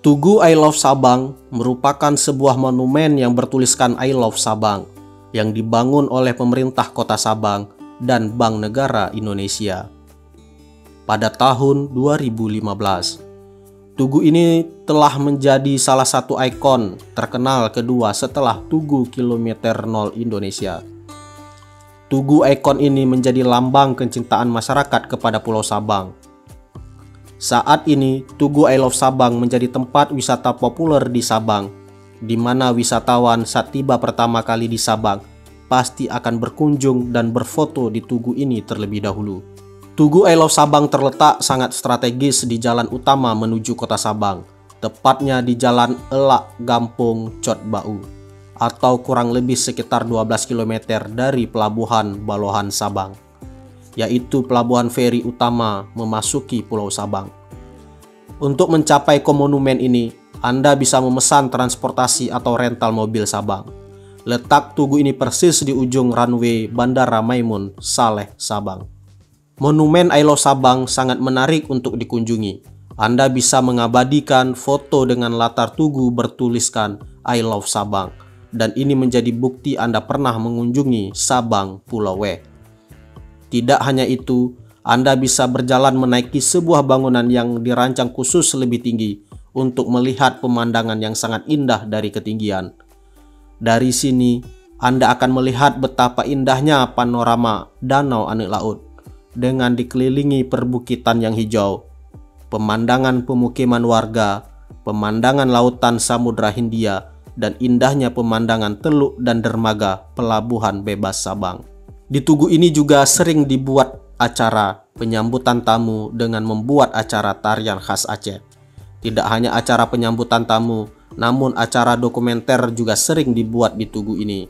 Tugu I Love Sabang merupakan sebuah monumen yang bertuliskan I Love Sabang yang dibangun oleh pemerintah Kota Sabang dan Bank Negara Indonesia pada tahun 2015. Tugu ini telah menjadi salah satu ikon terkenal kedua setelah Tugu Kilometer 0 Indonesia. Tugu ikon ini menjadi lambang kecintaan masyarakat kepada Pulau Sabang. Saat ini, Tugu I Love Sabang menjadi tempat wisata populer di Sabang, di mana wisatawan saat tiba pertama kali di Sabang pasti akan berkunjung dan berfoto di tugu ini terlebih dahulu. Tugu I Love Sabang terletak sangat strategis di jalan utama menuju Kota Sabang, tepatnya di Jalan Elak Gampong Cot Bau, atau kurang lebih sekitar 12 km dari Pelabuhan Balohan Sabang, yaitu pelabuhan feri utama memasuki Pulau Sabang. Untuk mencapai ke monumen ini, Anda bisa memesan transportasi atau rental mobil Sabang. Letak tugu ini persis di ujung runway Bandara Maimun Saleh Sabang. Monumen I Love Sabang sangat menarik untuk dikunjungi. Anda bisa mengabadikan foto dengan latar tugu bertuliskan I Love Sabang, dan ini menjadi bukti Anda pernah mengunjungi Sabang Pulau W. Tidak hanya itu, Anda bisa berjalan menaiki sebuah bangunan yang dirancang khusus lebih tinggi untuk melihat pemandangan yang sangat indah dari ketinggian. Dari sini, Anda akan melihat betapa indahnya panorama Danau Anak Laut dengan dikelilingi perbukitan yang hijau, pemandangan pemukiman warga, pemandangan lautan Samudra Hindia, dan indahnya pemandangan teluk dan dermaga Pelabuhan Bebas Sabang. Di tugu ini juga sering dibuat acara penyambutan tamu dengan membuat acara tarian khas Aceh. Tidak hanya acara penyambutan tamu, namun acara dokumenter juga sering dibuat di tugu ini.